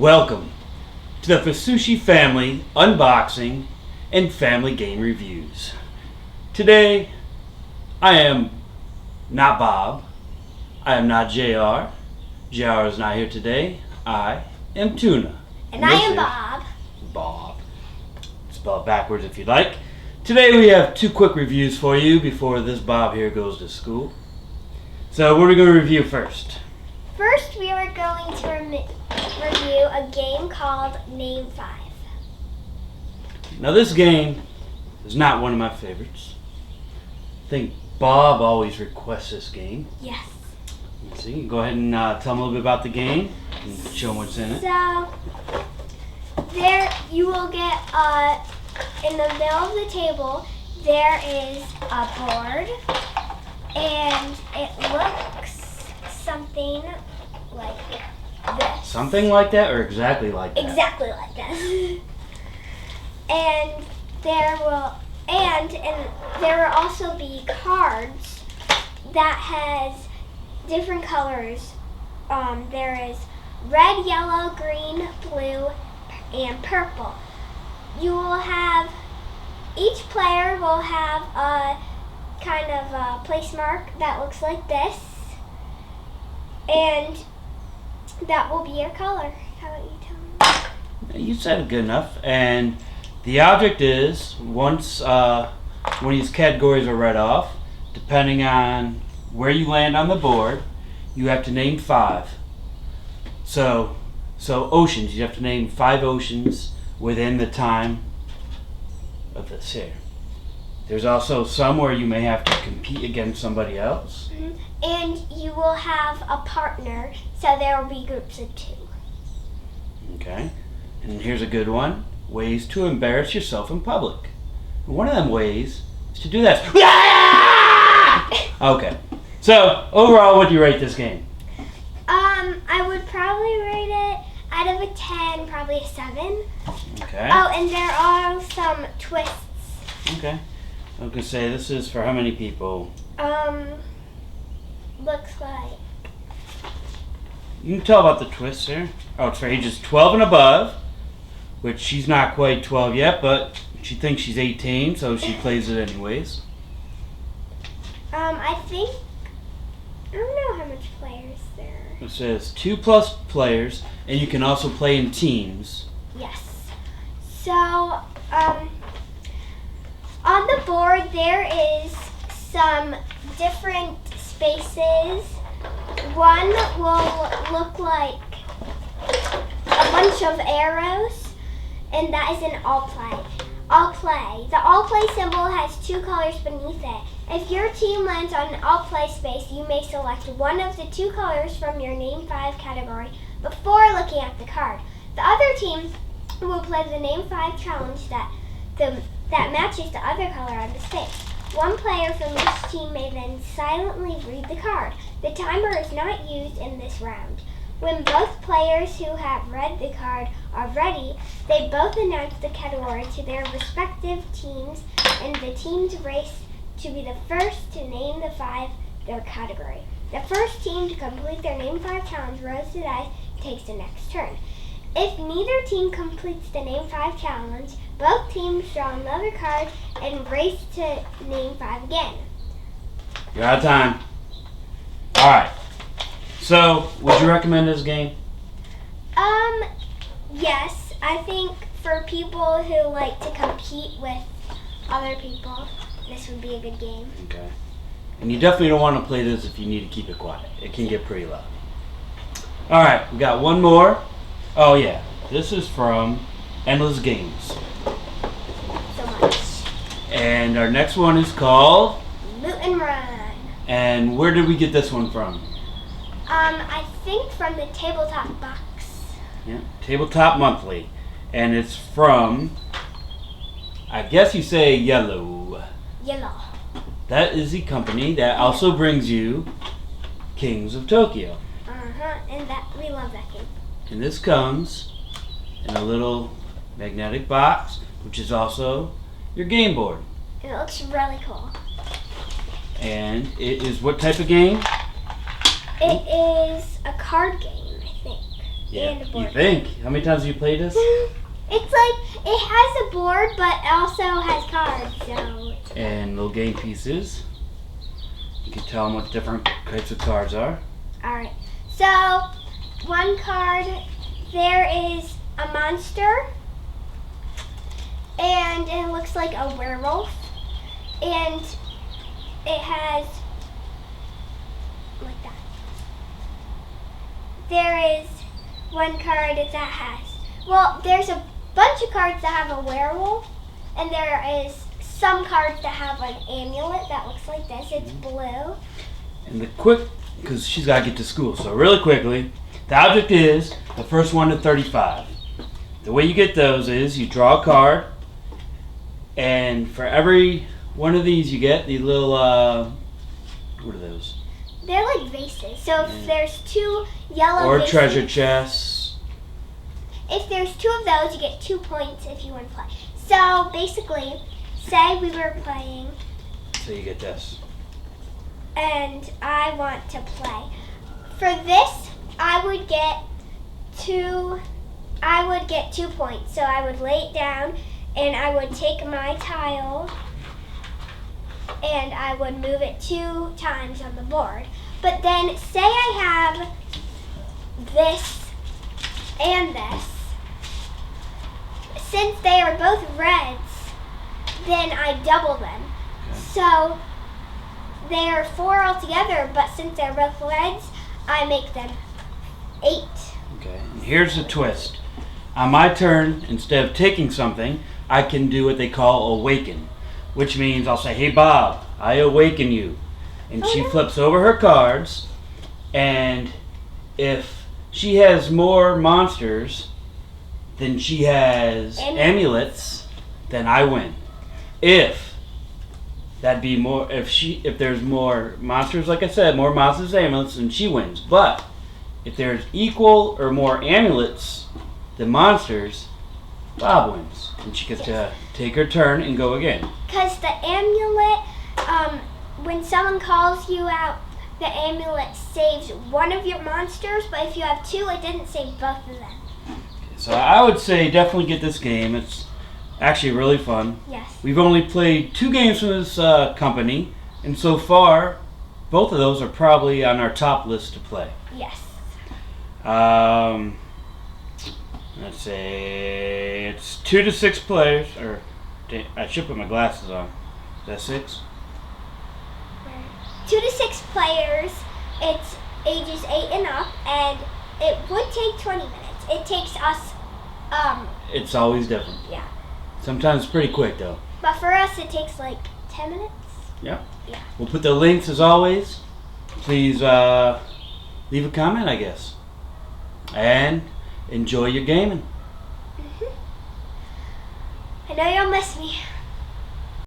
Welcome to the Fasushi Family Unboxing and Family Game Reviews. Today, I am not Bob. I am not JR. JR is not here today. I am Tuna. And I am Bob. Bob. Spell it backwards if you'd like. Today we have two quick reviews for you before this Bob here goes to school. So what are we going to review first? First, we are going to review a game called Name 5. Now this game is not one of my favorites. I think Bob always requests this game. Yes. Let's see, go ahead and tell them a little bit about the game and show them what's in it. So, there you will get, in the middle of the table, there is a board, and it looks something like this. Something like that or exactly like that? Exactly like this. And there will also be cards that has different colors. There is red, yellow, green, blue, and purple. You will have, each player will have a kind of a place mark that looks like this, and that will be your color. How about you tell me? You said it good enough. And the object is, once one of these categories are read off, depending on where you land on the board, you have to name 5. So oceans, you have to name 5 oceans within the time of this here. There's also some where you may have to compete against somebody else. Mm-hmm. And you will have a partner, so there will be groups of 2. Okay. And here's a good one. Ways to embarrass yourself in public. One of them ways is to do that. Okay. So, overall, what do you rate this game? I would probably rate it out of a 10, probably a 7. Okay. Oh, and there are some twists. Okay. I was going to say, this is for how many people? Looks like. You can tell about the twists here. Oh, it's for ages 12 and above, which she's not quite 12 yet, but she thinks she's 18, so she plays it anyways. I don't know how much players there are. It says 2+ players, and you can also play in teams. Yes. So, on the board there is some different spaces. One will look like a bunch of arrows, and that is an all play. All play. The all play symbol has 2 colors beneath it. If your team lands on an all play space, you may select one of the 2 colors from your Name 5 category before looking at the card. The other team will play the Name 5 challenge that matches the other color on the space. One player from each team may then silently read the card. The timer is not used in this round. When both players who have read the card are ready, they both announce the category to their respective teams, and the teams race to be the first to name their category. The first team to complete their Name 5 challenge rolls the dice and takes the next turn. If neither team completes the Name 5 challenge, both teams draw another card and race to Name 5 again. You're out of time. Alright. So, would you recommend this game? Yes. I think for people who like to compete with other people, this would be a good game. Okay. And you definitely don't want to play this if you need to keep it quiet. It can get pretty loud. Alright, we got one more. Oh yeah, this is from Endless Games. So much. And our next one is called Loot and Run. And where did we get this one from? I think from the Tabletop box. Yeah, Tabletop Monthly. And it's from, I guess you say Yellow. Yellow. That is the company that also brings you Kings of Tokyo. And we love that game. And this comes in a little magnetic box, which is also your game board. And it looks really cool. And it is what type of game? It is a card game, I think. and a You board. think? How many times have you played this? It's like it has a board, but also has cards. So And little game pieces. You can tell them what different types of cards are. all right. So one card, there is a monster, and it looks like a werewolf, and it has like that. There is one card that has. Well, there's a bunch of cards that have a werewolf, and there is some cards that have an amulet that looks like this. It's blue. And because she's got to get to school, so really quickly, the object is the first one to 35. The way you get those is you draw a card, and for every one of these you get the little, what are those? They're like vases. So if Yeah. there's two yellow Or vases, treasure chests. if there's two of those, you get 2 points if you want to play. So basically, say we were playing So you get this. and I want to play. For this, I would get 2 points. So I would lay it down and I would take my tile and I would move it 2 times on the board. But then say I have this and this. Since they are both reds, then I double them. Okay. So they are 4 altogether, but since they're both reds, I make them 8. Okay. And here's the twist. On my turn, instead of taking something, I can do what they call awaken, which means I'll say, "Hey Bob, I awaken you," and Oh, she no. flips over her cards, and if she has more monsters than she has amulets, then I win. If there's more monsters, like I said, more monsters than amulets, then she wins. But if there's equal or more amulets than monsters, Bob wins, and she gets to take her turn and go again. Because the amulet, when someone calls you out, the amulet saves one of your monsters, but if you have 2, it didn't save both of them. So I would say definitely get this game. It's actually really fun. Yes. We've only played 2 games from this company, and so far, both of those are probably on our top list to play. Yes. Let's say it's 2 to 6 players, or I should put my glasses on. Is that 6? 2 to 6 players. It's ages 8 and up, and it would take 20 minutes. It takes us, It's always different. yeah. Sometimes pretty quick though. But for us, it takes like 10 minutes. Yeah. Yeah. We'll put the links as always. Please leave a comment, I guess. And enjoy your gaming. I know you'll miss me.